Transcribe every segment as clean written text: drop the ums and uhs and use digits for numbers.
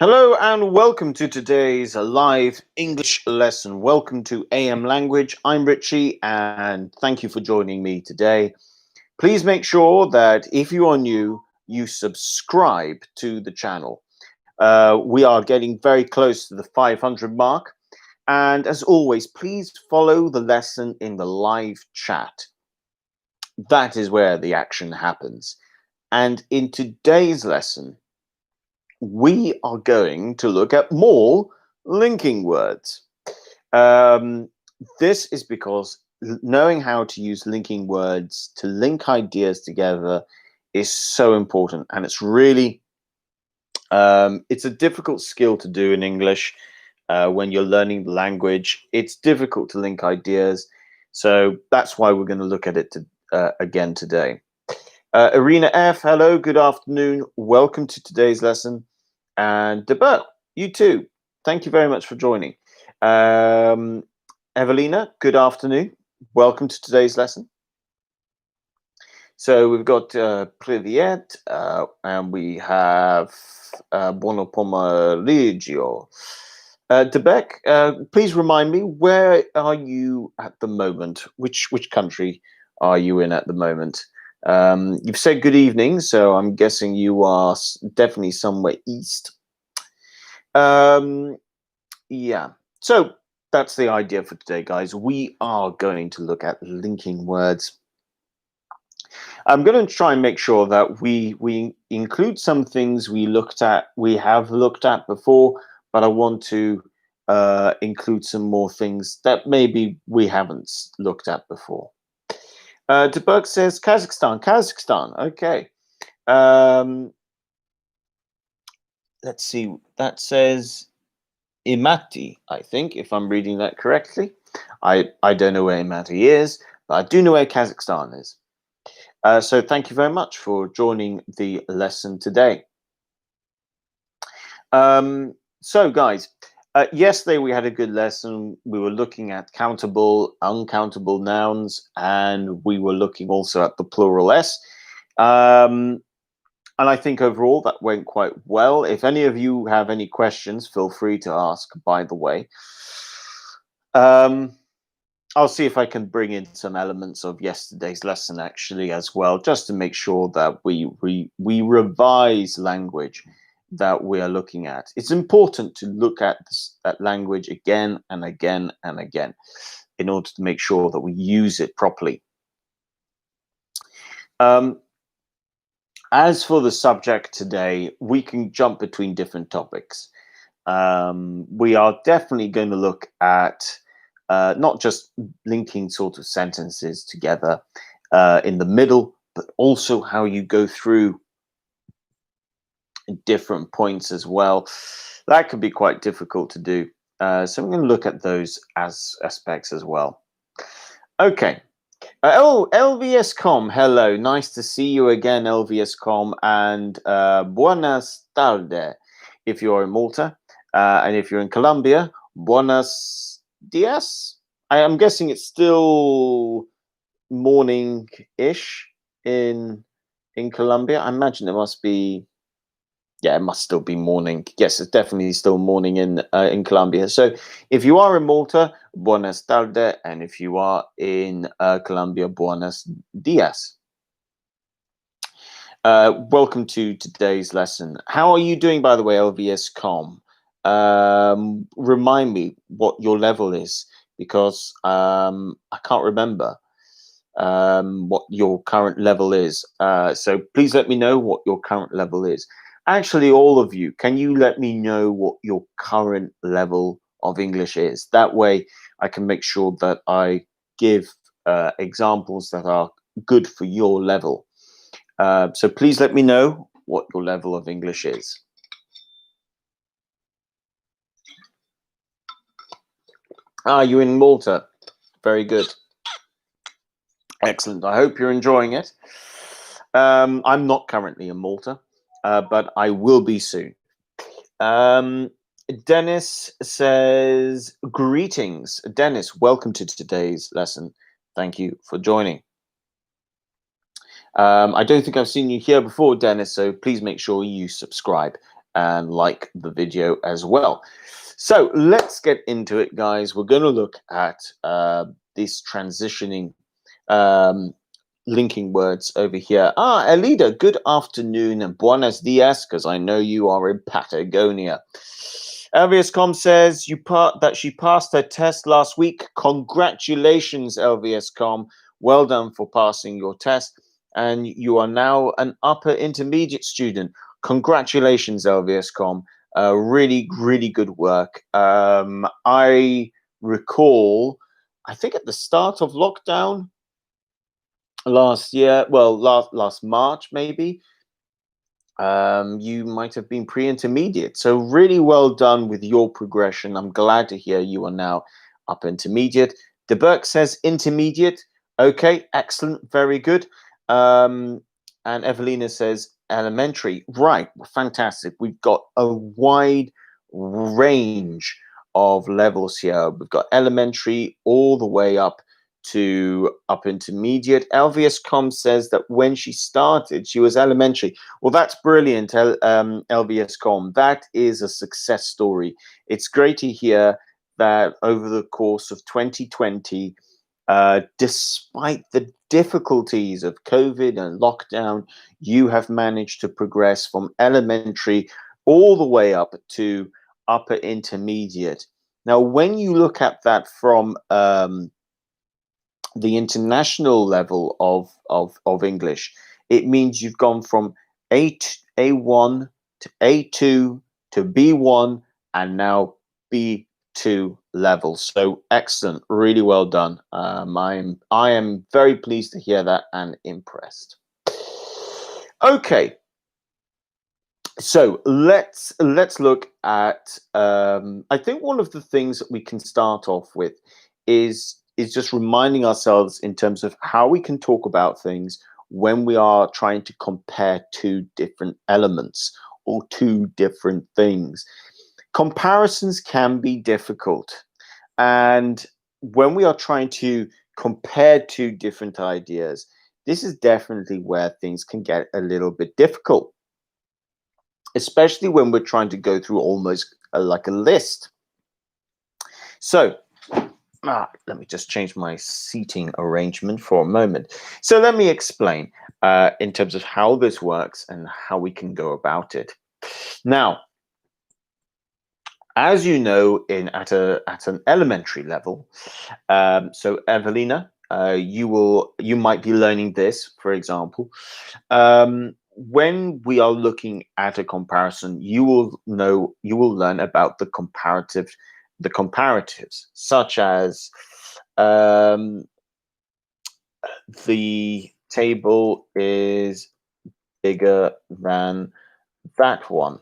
Hello and welcome to today's live English lesson. Welcome to AM Language. I'm Richie and thank you for joining me today. Please make sure that if you are new, you subscribe to the channel. We are getting very close to the 500 mark. And as always, please follow the lesson in the live chat. That is where the action happens. And in today's lesson, we are going to look at more linking words. This is because knowing how to use linking words to link ideas together is so important, and it's really it's a difficult skill to do in English when you're learning the language. It's difficult to link ideas, so that's why we're going to look at it again today. Arena F, hello, good afternoon. Welcome to today's lesson. And Debert, you too. Thank you very much for joining. Evelina, good afternoon. Welcome to today's lesson. So we've got Privyet, and we have Buono pomeriggio. Debek, please remind me, where are you at the moment? Which country are you in at the moment? You've said good evening, so I'm guessing you are definitely somewhere east. Yeah, so that's the idea for today, guys. We are going to look at linking words. I'm going to try and make sure that we include some things we have looked at before, but I want to include some more things that maybe we haven't looked at before. DeBerg says Kazakhstan. Okay. Let's see. That says Imati, I think, if I'm reading that correctly. I don't know where Imati is, but I do know where Kazakhstan is. So thank you very much for joining the lesson today. So guys, yesterday we had a good lesson. We were looking at countable, uncountable nouns, and we were looking also at the plural s. And I think overall that went quite well. If any of you have any questions, feel free to ask, by the way. I'll see if I can bring in some elements of yesterday's lesson actually as well, just to make sure that we revise language that we are looking at. It's important to look at that language again and again and again in order to make sure that we use it properly. As for the subject today, we can jump between different topics. We are definitely going to look at not just linking sort of sentences together in the middle, but also how you go through different points as well. That could be quite difficult to do. So I'm going to look at those aspects as well. Okay. Oh, LVScom, hello. Nice to see you again, LVScom. And buenas tardes if you're in Malta. And if you're in Colombia, buenos dias. I am guessing it's still morning-ish in Colombia. I imagine it must be, yeah, it must still be morning. Yes, it's definitely still morning in Colombia. So if you are in Malta, buenas tardes, and if you are in Colombia, buenos dias. Welcome to today's lesson. How are you doing, by the way, LVScom? Remind me what your level is, because I can't remember what your current level is. So please let me know what your current level is. Actually, all of you, can you let me know what your current level of English is? That way I can make sure that I give examples that are good for your level. So please let me know what your level of English is. You're in Malta. Very good. Excellent. I hope you're enjoying it. I'm not currently in Malta, but I will be soon. Dennis says, greetings. Dennis, welcome to today's lesson. Thank you for joining. I don't think I've seen you here before, Dennis, so please make sure you subscribe and like the video as well. So let's get into it, guys. We're going to look at this transitioning um, linking words over here. Elida, good afternoon and buenos dias, because I know you are in Patagonia. LVScom says that she passed her test last week. Congratulations, LVScom. Well done for passing your test. And you are now an upper intermediate student. Congratulations, LVScom. Really, really good work. I recall, I think at the start of lockdown last year, well, last March maybe, you might have been pre-intermediate. So really well done with your progression. I'm glad to hear you are now up intermediate. De Burke says intermediate. Okay, excellent, very good. And Evelina says elementary. Right, fantastic. We've got a wide range of levels here. We've got elementary all the way up to up intermediate. LVScom says that when she started, she was elementary. Well, that's brilliant, LVScom. That is a success story. It's great to hear that over the course of 2020, despite the difficulties of COVID and lockdown, you have managed to progress from elementary all the way up to upper intermediate. Now, when you look at that from the international level of English, it means you've gone from A1 to A2 to B1 and now B2 level. So excellent, really well done. I am very pleased to hear that and impressed. Okay, so let's look at. I think one of the things that we can start off with is just reminding ourselves in terms of how we can talk about things when we are trying to compare two different elements or two different things. Comparisons can be difficult, and when we are trying to compare two different ideas, this is definitely where things can get a little bit difficult, especially when we're trying to go through almost like a list. So let me just change my seating arrangement for a moment. So let me explain in terms of how this works and how we can go about it. Now, as you know, at an elementary level, so Evelina, you might be learning this, for example. When we are looking at a comparison, you will learn about the comparatives, such as the table is bigger than that one.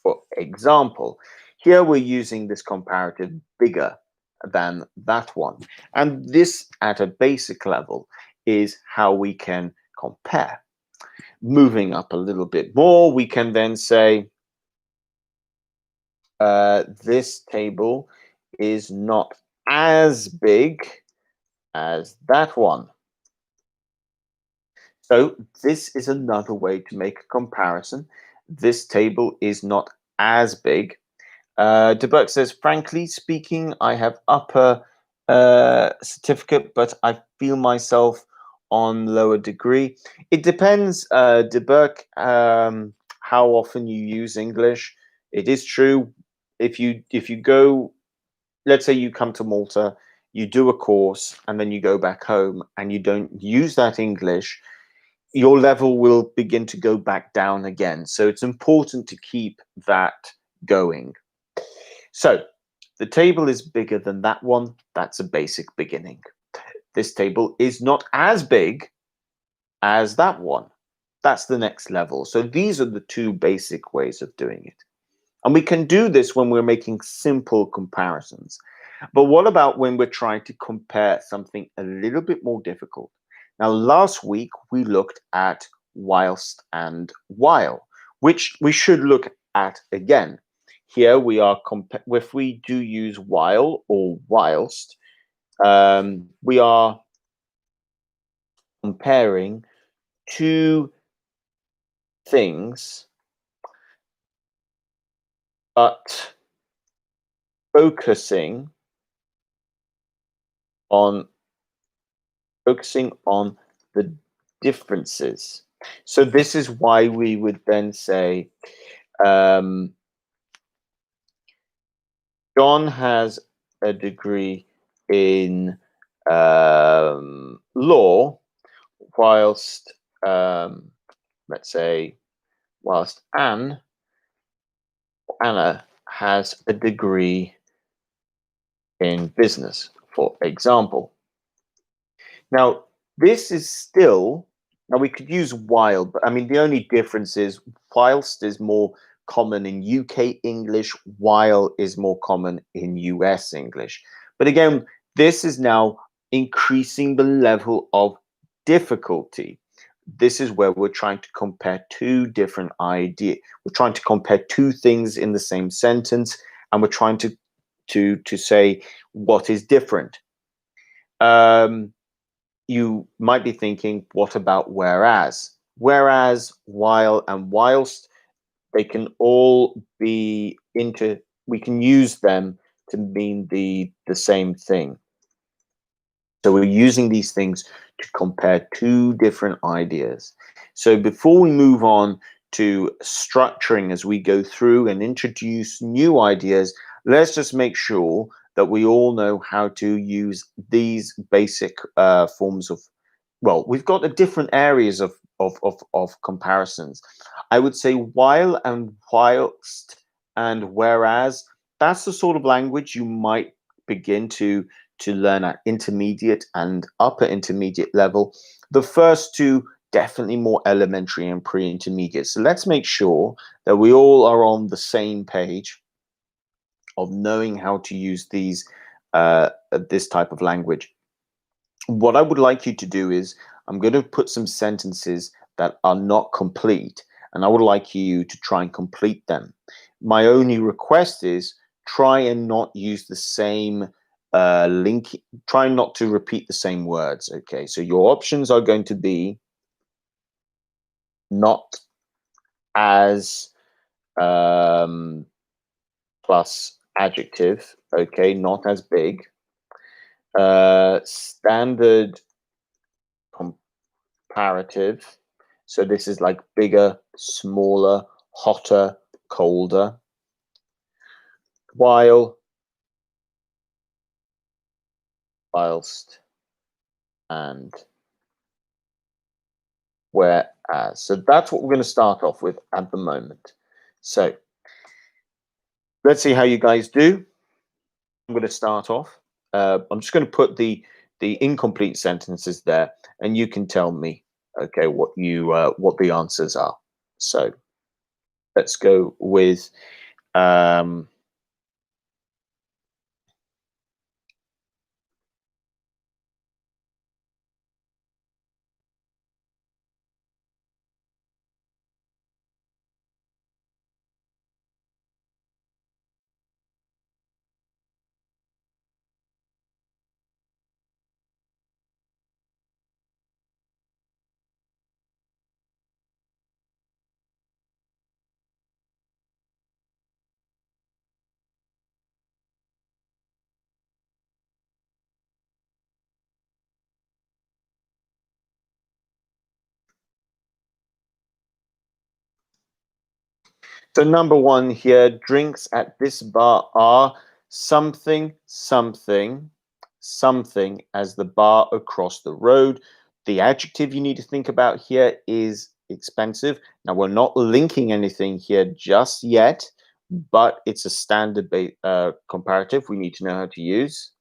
For example, here we're using this comparative bigger than that one. And this at a basic level is how we can compare. Moving up a little bit more, we can then say this table is not as big as that one. So this is another way to make a comparison. This table is not as big. De Burke says, frankly speaking, I have upper certificate, but I feel myself on lower degree. It depends, De Burke, how often you use English. It is true. If you go, let's say you come to Malta, you do a course, and then you go back home and you don't use that English, your level will begin to go back down again. So it's important to keep that going. So the table is bigger than that one. That's a basic beginning. This table is not as big as that one. That's the next level. So these are the two basic ways of doing it. And we can do this when we're making simple comparisons. But what about when we're trying to compare something a little bit more difficult? Now, last week we looked at whilst and while, which we should look at again. Here we are, if we do use while or whilst, we are comparing two things but focusing on focusing on the differences. So this is why we would then say, um, John has a degree in law, whilst let's say, whilst Anna has a degree in business, for example. Now, this is still, now we could use while, but I mean, the only difference is whilst is more common in UK English, while is more common in US English. But again, this is now increasing the level of difficulty. This is where we're trying to compare two different ideas. We're trying to compare two things in the same sentence, and we're trying to say what is different. Um, you might be thinking, what about whereas? Whereas, while, and whilst, they can all be we can use them to mean the same thing. So we're using these things to compare two different ideas. So before we move on to structuring as we go through and introduce new ideas, let's just make sure that we all know how to use these basic forms of, well, we've got the different areas of comparisons. I would say while and whilst and whereas, that's the sort of language you might begin to learn at intermediate and upper intermediate level. The first two definitely more elementary and pre-intermediate. So let's make sure that we all are on the same page of knowing how to use this type of language. What I would like you to do is, I'm going to put some sentences that are not complete, and I would like you to try and complete them. My only request is, try and not use the same link, try not to repeat the same words. Okay, so your options are going to be not as plus adjective, okay, not as big, standard comparative. So this is like bigger, smaller, hotter, colder. While, whilst, and whereas. So that's what we're going to start off with at the moment. So let's see how you guys do. I'm going to start off. I'm just going to put the incomplete sentences there, and you can tell me, okay, what the answers are. So let's go with so number one here, drinks at this bar are something, something, something as the bar across the road. The adjective you need to think about here is expensive. Now, we're not linking anything here just yet, but it's a standard comparative we need to know how to use.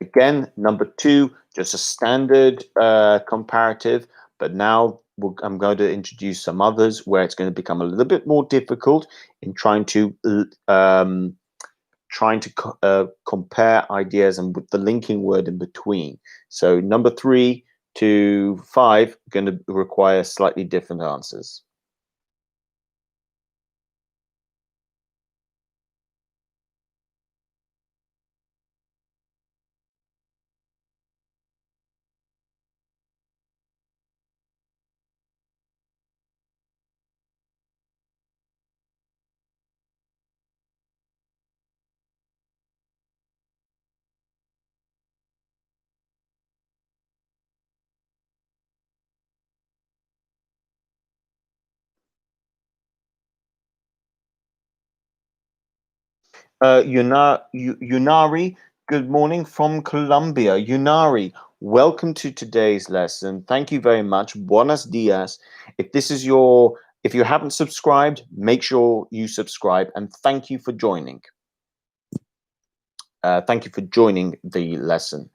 Again, number two, just a standard comparative, but now I'm going to introduce some others where it's going to become a little bit more difficult in trying to compare ideas and with the linking word in between. So number 3 to 5 going to require slightly different answers. Yunari, good morning from Colombia. Yunari, welcome to today's lesson. Thank you very much. Buenos dias. If you haven't subscribed, make sure you subscribe, and thank you for joining. Thank you for joining the lesson.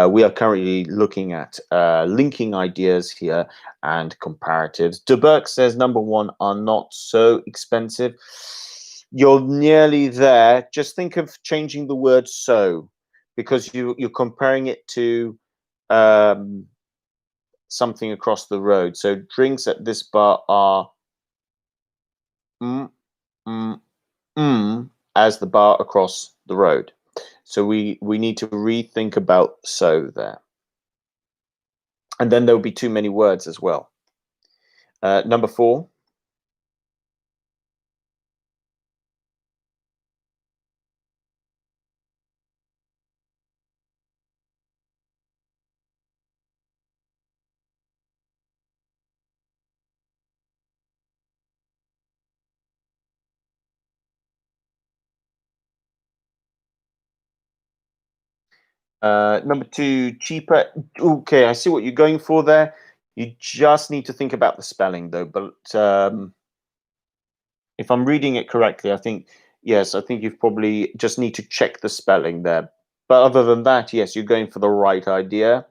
We are currently looking at linking ideas here and comparatives. De Burke says number one are not so expensive. You're nearly there. Just think of changing the word so, because you're comparing it to um, something across the road. So drinks at this bar are mm, mm, as the bar across the road. So we need to rethink about so there. And then there'll be too many words as well. Number four. Number two, cheaper. Okay, I see what you're going for there. You just need to think about the spelling though. But if I'm reading it correctly, I think, yes, I think you've probably just need to check the spelling there. But other than that, yes, you're going for the right idea.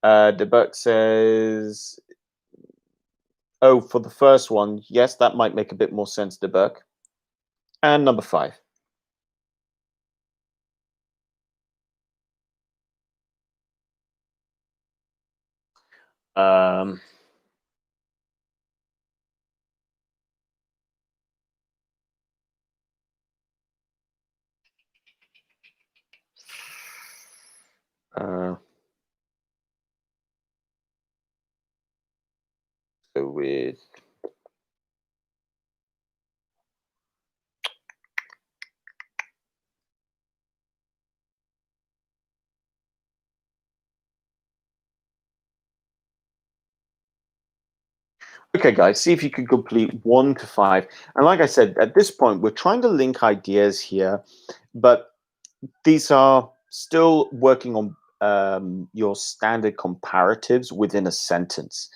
De Burke says, oh, for the first one, yes, that might make a bit more sense, De Burke. And number five. Um, uh, so with okay, guys, see if you can complete 1 to 5. And like I said, at this point, we're trying to link ideas here, but these are still working on your standard comparatives within a sentence.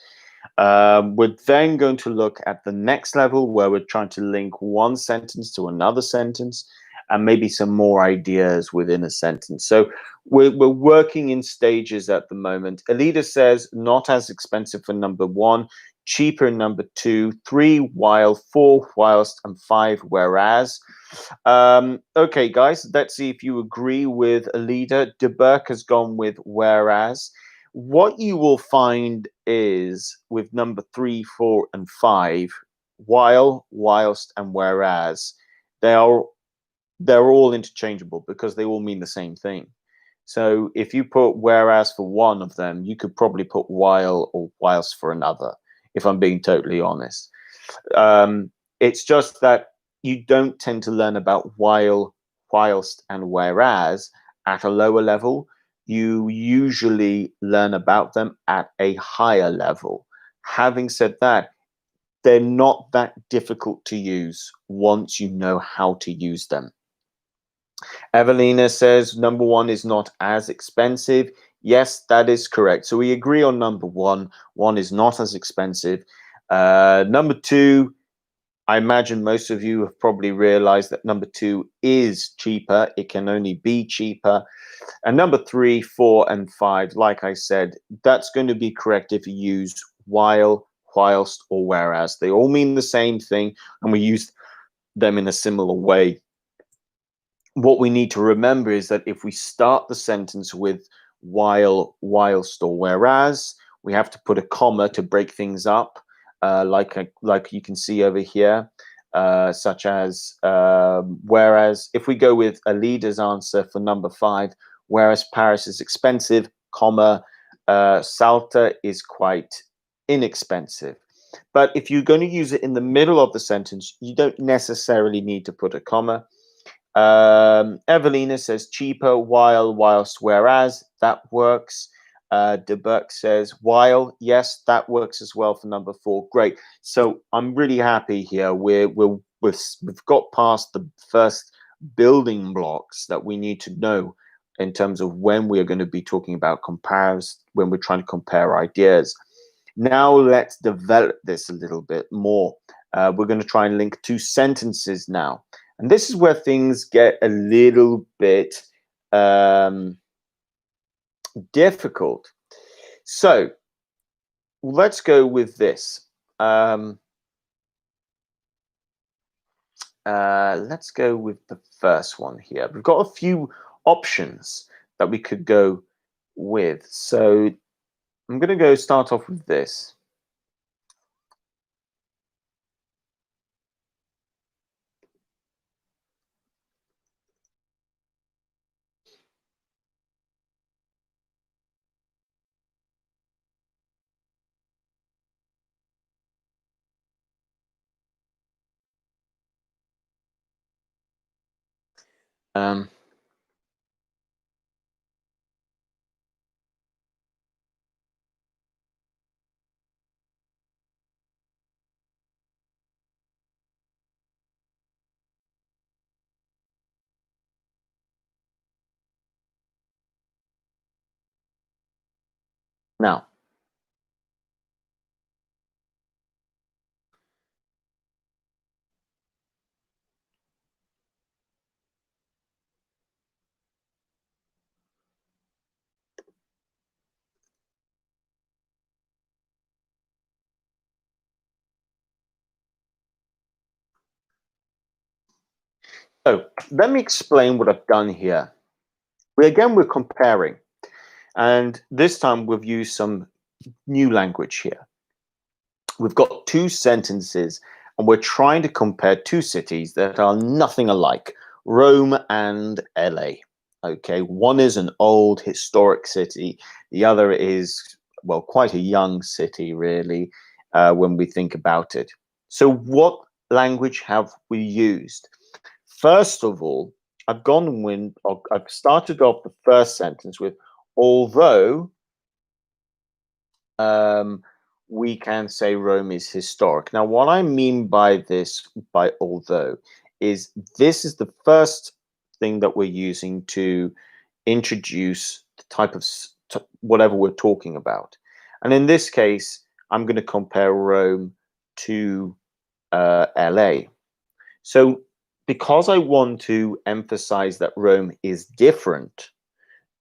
We're then going to look at the next level where we're trying to link one sentence to another sentence and maybe some more ideas within a sentence. So we're working in stages at the moment. Alida says not as expensive for number one, cheaper in number two, three, while, four, whilst, and five, whereas. Okay, guys, let's see if you agree with Alida. De Burke has gone with whereas. What you will find is with number three, four, and five, while, whilst, and whereas, they are they're all interchangeable because they all mean the same thing. So if you put whereas for one of them, you could probably put while or whilst for another, if I'm being totally honest. It's just that you don't tend to learn about while, whilst, and whereas at a lower level. You usually learn about them at a higher level. Having said that, they're not that difficult to use once you know how to use them. Evelina says number one is not as expensive. Yes, that is correct. So we agree on number one. One is not as expensive. Number two, I imagine most of you have probably realized that number two is cheaper. It can only be cheaper. And number three, four, and five, like I said, that's going to be correct if you use while, whilst, or whereas. They all mean the same thing, and we use them in a similar way. What we need to remember is that if we start the sentence with while, whilst, or whereas, we have to put a comma to break things up, like you can see over here, such as whereas. If we go with a leader's answer for number five, whereas Paris is expensive, comma, Salta is quite inexpensive. But if you're going to use it in the middle of the sentence, you don't necessarily need to put a comma. Evelina says cheaper, while, whilst, whereas. That works. De Burke says while. Yes, that works as well for number four. Great. So I'm really happy here. We've got past the first building blocks that we need to know in terms of when we are going to be talking about compares, when we're trying to compare ideas. Now let's develop this a little bit more. We're going to try and link two sentences now. And this is where things get a little bit difficult. So let's go with this. Let's go with the first one here. We've got a few options that we could go with. So I'm going to go start off with this. Um, Now, so let me explain what I've done here. We're comparing, and this time we've used some new language here. We've got two sentences, and we're trying to compare two cities that are nothing alike, Rome and LA. Okay, one is an old historic city, the other is, well, quite a young city, really, when we think about it. So, what language have we used? First of all, I've started off the first sentence with although um, we can say Rome is historic. Now, what I mean by this, by although, is this is the first thing that we're using to introduce the type of whatever we're talking about. And in this case, I'm going to compare Rome to LA. So, because I want to emphasize that Rome is different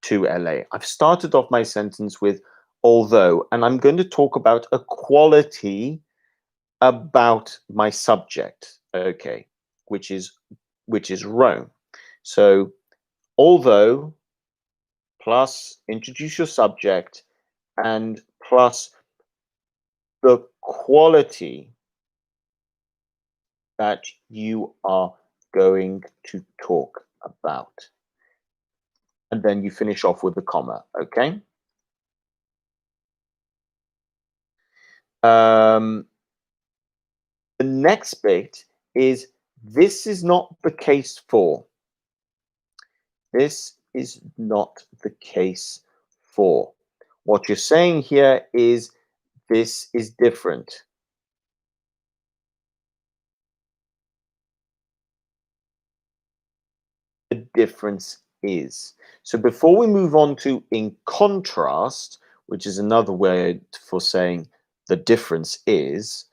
to LA. I've started off my sentence with although, and I'm going to talk about a quality about my subject, okay, which is Rome. So although plus introduce your subject and plus the quality that you are going to talk about. And then you finish off with a comma, okay? The next bit is this is not the case for. This is not the case for. What you're saying here is this is different. The difference is. So before we move on to in contrast, which is another word for saying the difference is,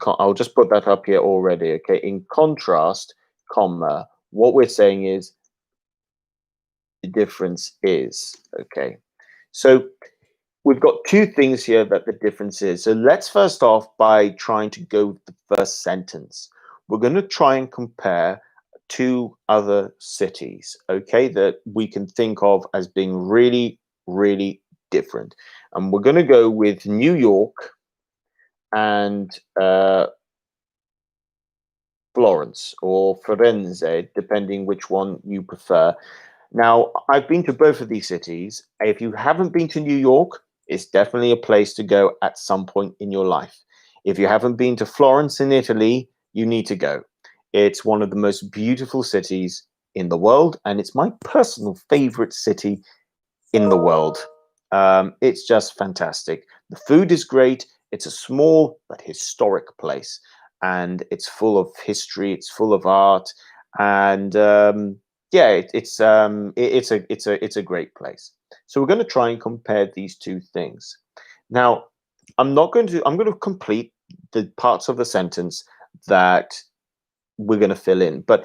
I'll just put that up here already, okay? In contrast, comma, what we're saying is the difference is, okay? So we've got two things here that the difference is. So let's first off by trying to go with the first sentence. We're going to try and compare two other cities, okay, that we can think of as being really, really different. And we're going to go with New York and Florence or Firenze, depending which one you prefer. Now, I've been to both of these cities. If you haven't been to New York, it's definitely a place to go at some point in your life. If you haven't been to Florence in Italy, you need to go. It's one of the most beautiful cities in the world, and it's my personal favorite city in the world. It's just fantastic. The food is great. It's a small but historic place, and it's full of history. It's full of art, and yeah, it's a great place. So we're going to try and compare these two things. Now, I'm going to complete the parts of the sentence that we're going to fill in, but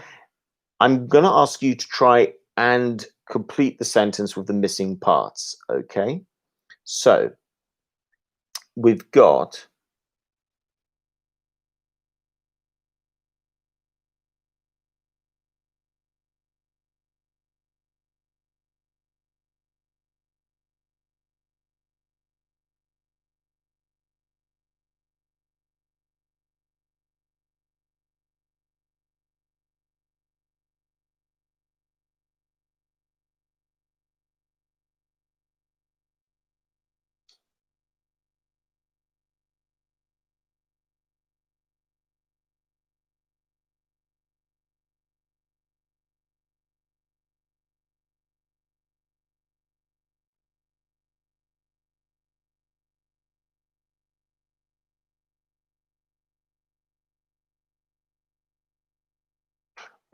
I'm going to ask you to try and complete the sentence with the missing parts. Okay, so we've got.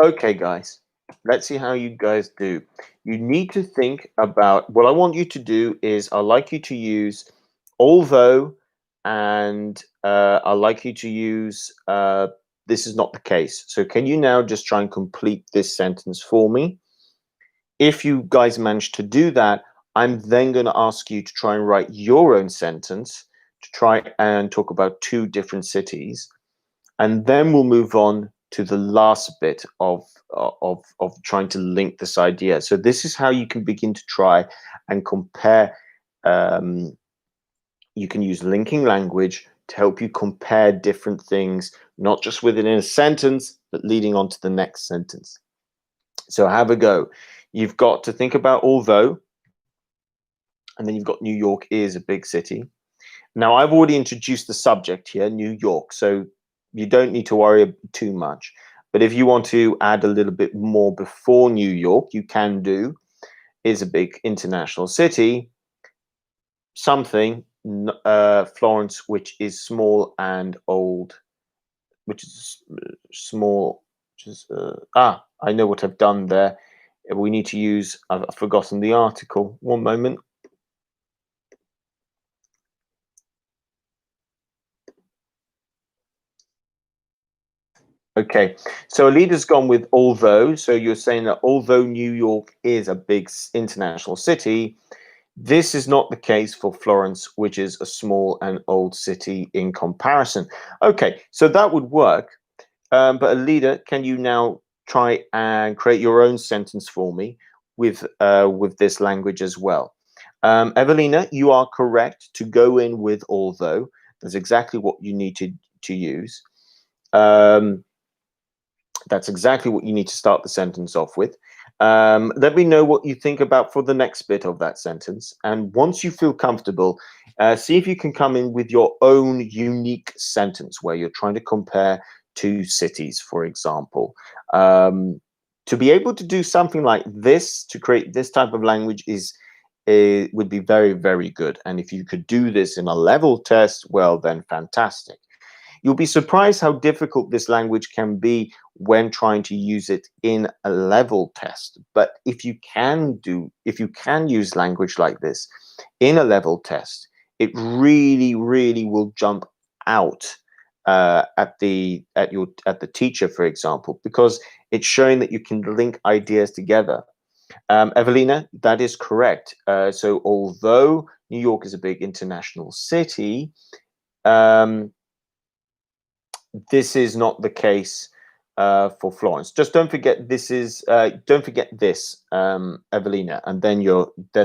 Okay, guys, let's see how you guys do. You need to think about what I want you to do is I like you to use although, and I like you to use this is not the case. So can you now just try and complete this sentence for me? If you guys manage to do that, I'm then going to ask you to try and write your own sentence to try and talk about two different cities, and then we'll move on to the last bit of trying to link this idea. So this is how you can begin to try and compare. Um, you can use linking language to help you compare different things, not just within a sentence, but leading on to the next sentence. So have a go. You've got to think about although, and then you've got New York is a big city. Now, I've already introduced the subject here, New York, so you don't need to worry too much. But if you want to add a little bit more before New York, you can do. Is a big international city. Something, Florence, which is small and old, which is small. Which is, I know what I've done there. We need to use, I've forgotten the article. One moment. Okay, so Alida's gone with although. So you're saying that although New York is a big international city, this is not the case for Florence, which is a small and old city in comparison. Okay, so that would work. But Alida, can you now try and create your own sentence for me with this language as well? Evelina, you are correct to go in with although. That's exactly what you need to use. Um, that's exactly what you need to start the sentence off with. Let me know what you think about for the next bit of that sentence. And once you feel comfortable, see if you can come in with your own unique sentence where you're trying to compare two cities, for example. To be able to do something like this, to create this type of language is it would be very, very good. And if you could do this in a level test, well, then fantastic. You'll be surprised how difficult this language can be when trying to use it in a level test. But if you can use language like this in a level test, it really, really will jump out at the teacher, for example, because it's showing that you can link ideas together. Evelina, that is correct. So although New York is a big international city, um, this is not the case for Florence. Just don't forget this is don't forget this, Evelina, and then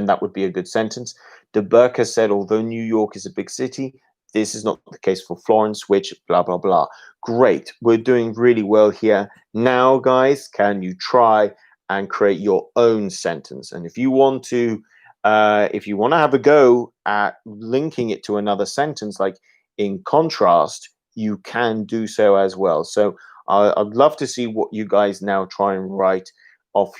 that would be a good sentence. De Burke has said, although New York is a big city, this is not the case for Florence, which blah blah blah. Great, we're doing really well here. Now, guys, can you try and create your own sentence? And if you want to have a go at linking it to another sentence, like in contrast, you can do so as well. So I'd love to see what you guys now try and write off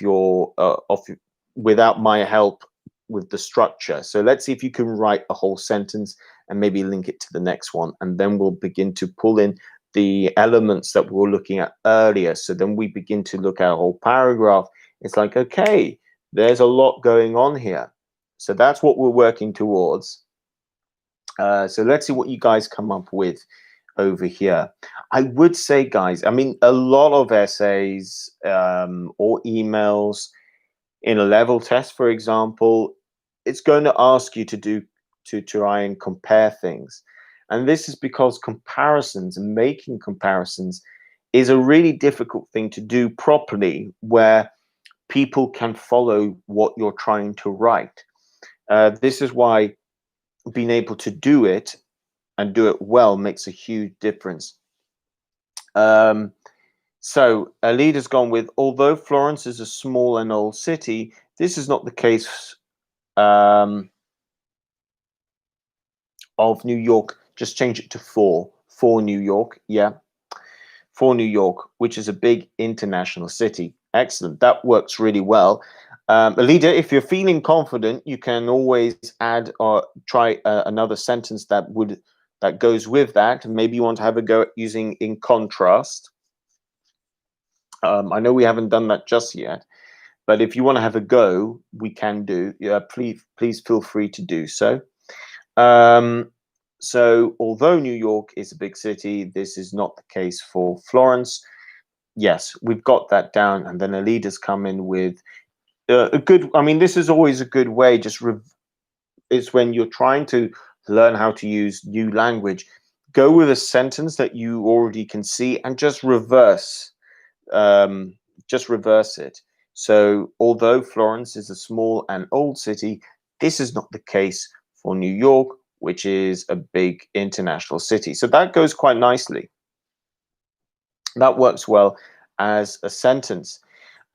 without my help with the structure. So let's see if you can write a whole sentence and maybe link it to the next one, and then we'll begin to pull in the elements that we were looking at earlier. So then we begin to look at a whole paragraph. It's like, okay, there's a lot going on here. So that's what we're working towards. So let's see what you guys come up with over here. I would say, guys, I mean, a lot of essays or emails in a level test, for example, it's going to ask you to try and compare things. And this is because comparisons and making comparisons is a really difficult thing to do properly where people can follow what you're trying to write. This is why being able to do it and do it well makes a huge difference. So a leader's gone with, although Florence is a small and old city, this is not the case of New York. Just change it to for New York. Yeah, for New York, which is a big international city. Excellent. That works really well. Alida, if you're feeling confident, you can always add or try another sentence that goes with that. Maybe you want to have a go at using in contrast. I know we haven't done that just yet, but if you want to have a go, we can do. Yeah, please feel free to do so. So although New York is a big city, this is not the case for Florence. Yes, we've got that down, and then a leader's come in with a good. I mean, this is always a good way. It's when you're trying to learn how to use new language, go with a sentence that you already can see and just reverse it. So although Florence is a small and old city, this is not the case for New York, which is a big international city. So that goes quite nicely. That works well as a sentence.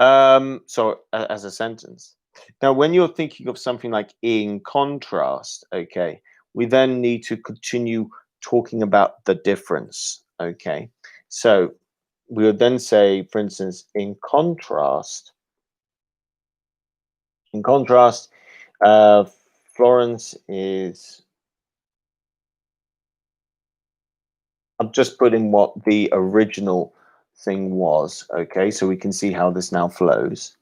As a sentence. Now, when you're thinking of something like in contrast, okay, we then need to continue talking about the difference. Okay, so we would then say, for instance, in contrast, uh, Florence is. I'm just putting what the original thing was. Okay, so we can see how this now flows.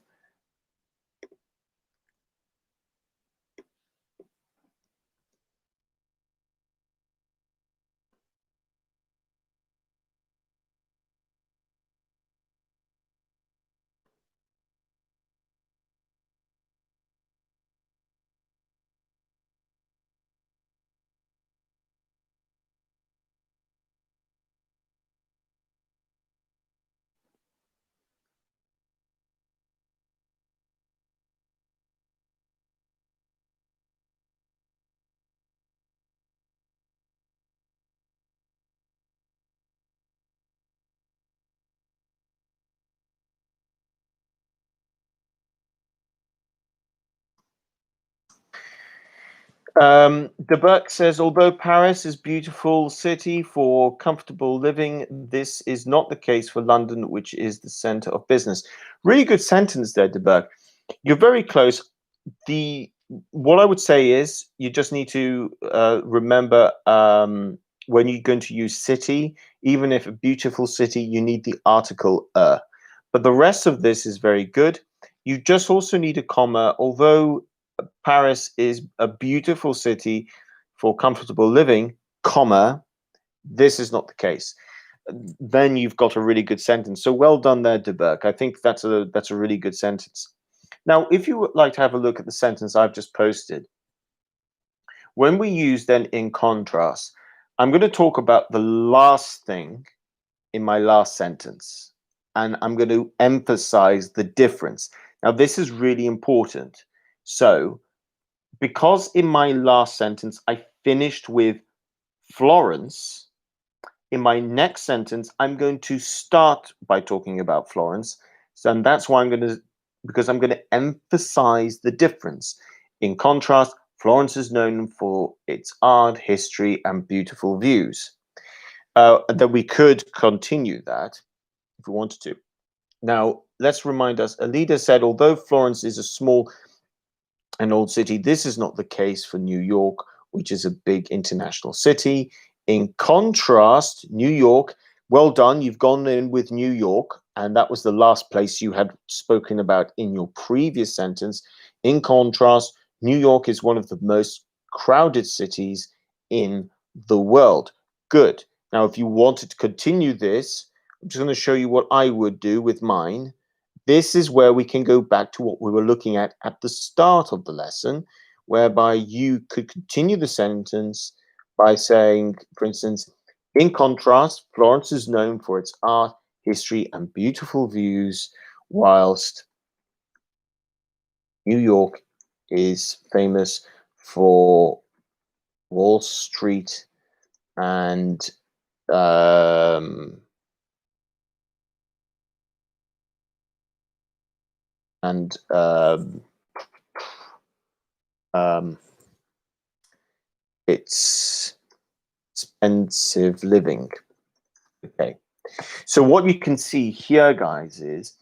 De Burke says, although Paris is beautiful city for comfortable living, this is not the case for London, which is the center of business. Really good sentence there, De Burke. You're very close. The What I would say is you just need to remember when you're going to use city, even if a beautiful city, you need the article a. But the rest of this is very good. You just also need a comma, although Paris is a beautiful city for comfortable living, comma, this is not the case. Then you've got a really good sentence. So well done there, De Burke. I think that's a really good sentence. Now, if you would like to have a look at the sentence I've just posted, when we use then in contrast, I'm going to talk about the last thing in my last sentence, and I'm going to emphasize the difference. Now, this is really important. So because in my last sentence I finished with Florence, in my next sentence I'm going to start by talking about Florence. So, and that's why because I'm going to emphasize the difference. In contrast, Florence is known for its art, history, and beautiful views. That we could continue that if we wanted to. Now, let's remind us, Alida said, although Florence is a small an old city. This is not the case for New York, which is a big international city. In contrast, New York, Well done. You've gone in with New York, and that was the last place you had spoken about in your previous sentence. In contrast, New York is one of the most crowded cities in the world. Good. Now, if you wanted to continue this, I'm just going to show you what I would do with mine. This is where we can go back to what we were looking at the start of the lesson, whereby you could continue the sentence by saying, for instance, in contrast, Florence is known for its art, history, and beautiful views, whilst New York is famous for Wall Street and um, and um, um, its expensive living. Okay, so what you can see here, guys, is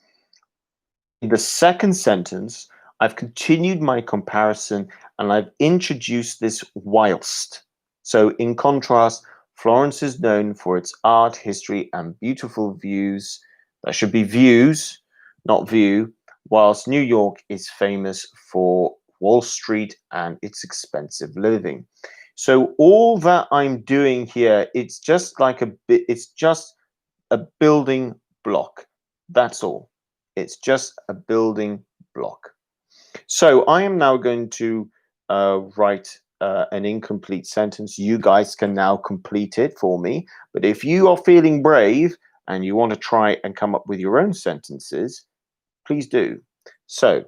in the second sentence, I've continued my comparison and I've introduced this whilst. So, in contrast, Florence is known for its art, history, and beautiful views. That should be views, not view, whilst New York is famous for Wall Street and its expensive living. So, all that I'm doing here, it's just like a bit, it's just a building block. That's all. It's just a building block. So I am now going to write an incomplete sentence. You guys can now complete it for me. But if you are feeling brave and you want to try and come up with your own sentences, please do. So,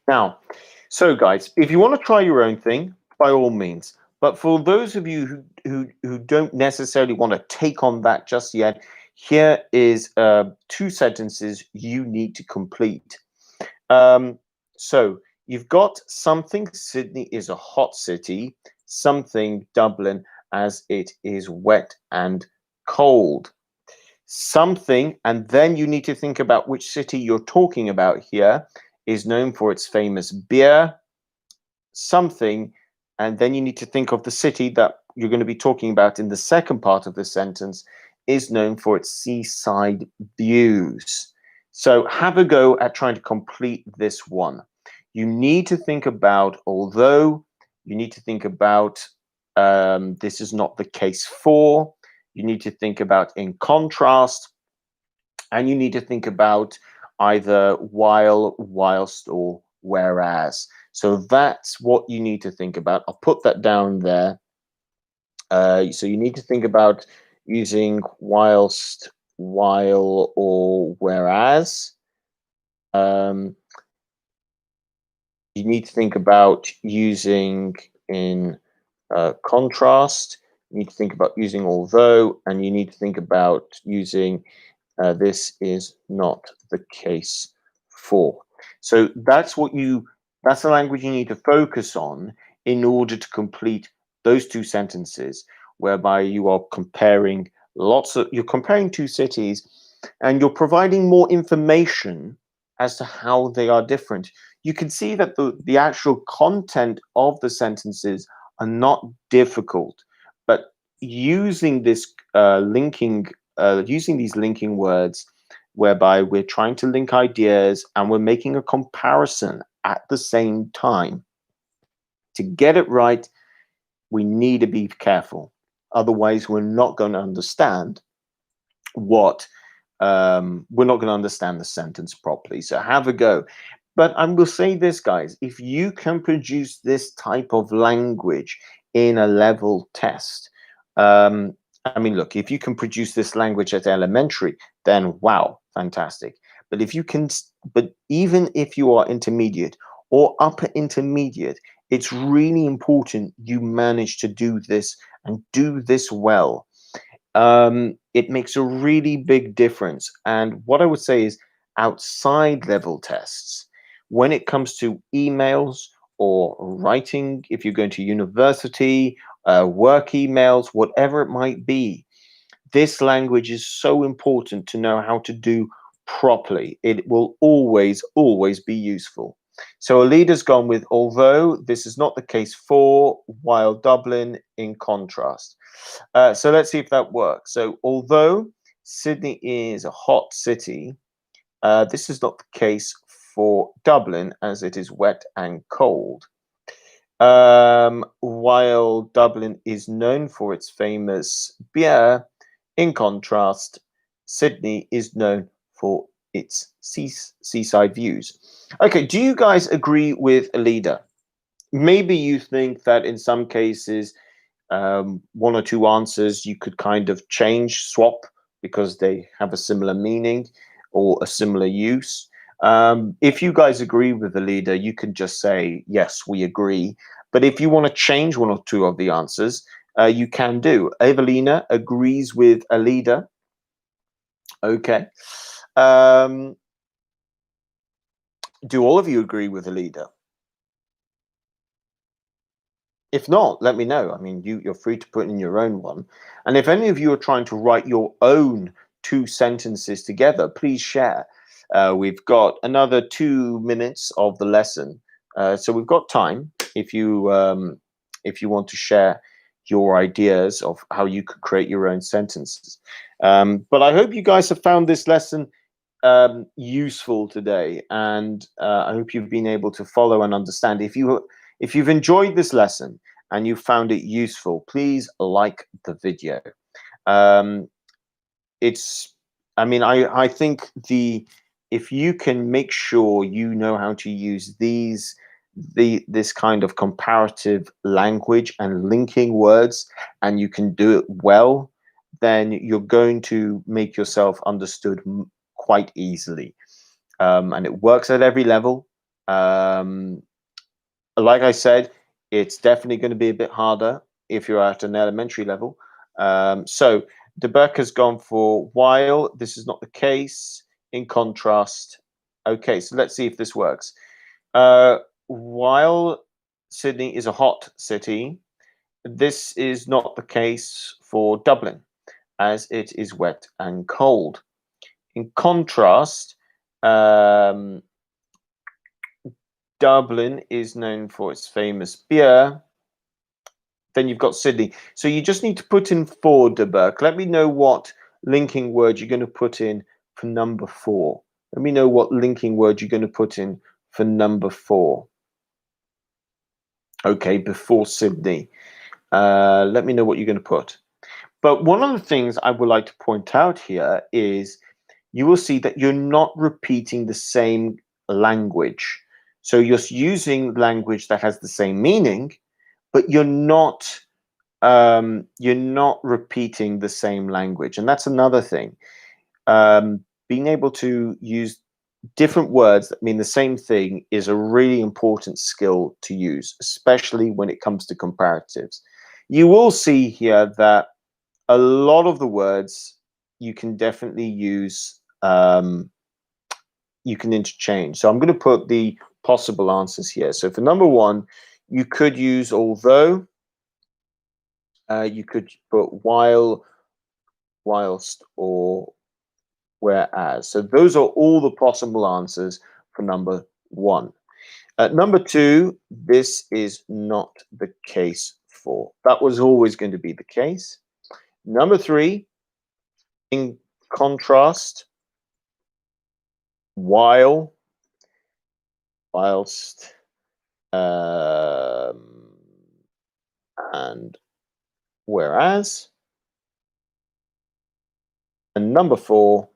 now, so guys, if you want to try your own thing, by all means. But for those of you who don't necessarily want to take on that just yet, here is two sentences you need to complete. So you've got something Sydney is a hot city, something Dublin as it is wet and cold. Something, and then you need to think about which city you're talking about here, is known for its famous beer, something, and then you need to think of the city that you're going to be talking about in the second part of the sentence is known for its seaside views. So have a go at trying to complete this one. You need to think about, although you need to think about this is not the case for, you need to think about in contrast, and you need to think about either while, whilst, or whereas. So that's what you need to think about. I'll put that down there. So you need to think about using whilst, while, or whereas. Um, you need to think about using in contrast. You need to think about using although, and you need to think about using this is not the case for. So that's the language you need to focus on in order to complete those two sentences, whereby you are comparing you're comparing two cities and you're providing more information as to how they are different. You can see that the actual content of the sentences are not difficult, but using this using these linking words, whereby we're trying to link ideas and we're making a comparison at the same time. To get it right, we need to be careful. Otherwise, we're not going to understand what we're not going to understand the sentence properly. So have a go. But I will say this, guys, if you can produce this type of language in a level test, I mean, look, if you can produce this language at elementary, then wow, fantastic. But if you can, but even if you are intermediate or upper intermediate, it's really important you manage to do this and do this well. It makes a really big difference. And what I would say is outside level tests, when it comes to emails or writing, if you're going to university, work emails, whatever it might be, this language is so important to know how to do properly. It will always, always be useful. So a leader's gone with although this is not the case for, while Dublin in contrast. So let's see if that works. So although Sydney is a hot city, this is not the case for Dublin as it is wet and cold. While Dublin is known for its famous beer, in contrast, Sydney is known for its seaside views. Okay, do you guys agree with a leader? Maybe you think that in some cases, one or two answers you could kind of change, swap, because they have a similar meaning or a similar use. If you guys agree with the leader, you can just say, yes, we agree. But if you want to change one or two of the answers, you can do. Evelina agrees with a leader. Okay. Um, do all of you agree with a leader? If not, let me know. I mean, you're free to put in your own one. And if any of you are trying to write your own two sentences together, please share. We've got another 2 minutes of the lesson, so we've got time if you want to share your ideas of how you could create your own sentences. But I hope you guys have found this lesson useful today, and I hope you've been able to follow and understand. If you've enjoyed this lesson and you found it useful, please like the video. Um, it's, I mean, I think if you can make sure you know how to use this kind of comparative language and linking words, and you can do it well, then you're going to make yourself understood quite easily. And it works at every level. Like I said, it's definitely going to be a bit harder if you're at an elementary level. So DeBerk has gone for while this is not the case. In contrast, okay, so let's see if this works. While Sydney is a hot city, this is not the case for Dublin, as it is wet and cold. In contrast, Dublin is known for its famous beer. Then you've got Sydney. So you just need to put in 4, DeBerk. Let me know what linking word you're going to put in for number 4. Let me know what linking word you're going to put in for number 4. Okay, before Sydney. Let me know what you're going to put. But one of the things I would like to point out here is you will see that you're not repeating the same language. So you're using language that has the same meaning, but you're not repeating the same language. And that's another thing. Being able to use different words that mean the same thing is a really important skill to use, especially when it comes to comparatives. You will see here that a lot of the words you can definitely use, you can interchange. So I'm going to put the possible answers here. So for number 1, you could use although, you could put while, whilst, or whereas. So those are all the possible answers for number 1. Number 2, this is not the case for. That was always going to be the case. Number 3, in contrast, while, whilst, and whereas. And number 4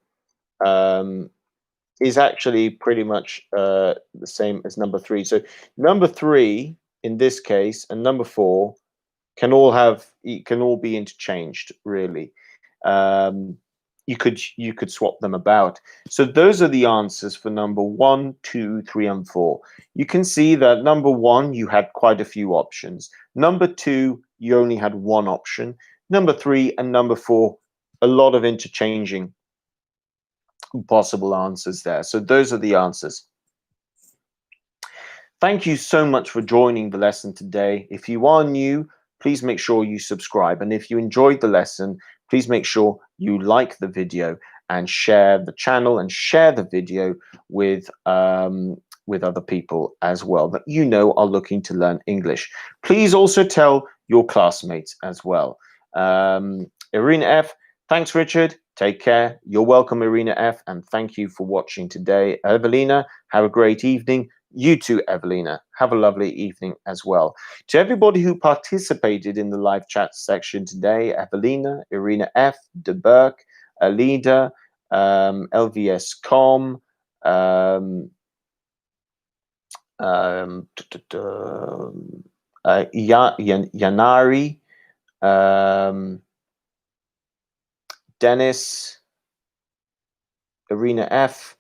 is actually pretty much the same as number 3. So number 3 in this case and number 4 can all be interchanged, really. You could swap them about. So those are the answers for number 1, 2, 3, and 4. You can see that number 1 you had quite a few options. Number 2 you only had one option. Number 3 and number 4, a lot of interchanging possible answers there. So those are the answers. Thank you so much for joining the lesson today. If you are new, please make sure you subscribe. And if you enjoyed the lesson, please make sure you like the video and share the channel and share the video with other people as well that you know are looking to learn English. Please also tell your classmates as well. Irina F, thanks, Richard. Take care. You're welcome, Irina F, and thank you for watching today. Evelina, have a great evening. You too, Evelina. Have a lovely evening as well. To everybody who participated in the live chat section today, Evelina, Irina F, De Burke, Alida, LVS.com, Yanari, Dennis, Irina F,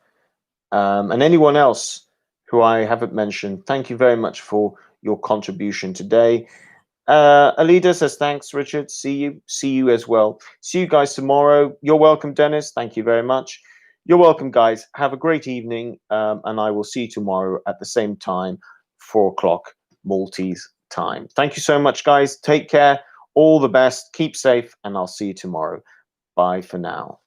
and anyone else who I haven't mentioned, thank you very much for your contribution today. Alida says, thanks, Richard. See you as well. See you guys tomorrow. You're welcome, Dennis. Thank you very much. You're welcome, guys. Have a great evening, and I will see you tomorrow at the same time, 4 o'clock Maltese time. Thank you so much, guys. Take care. All the best. Keep safe, and I'll see you tomorrow. Bye for now.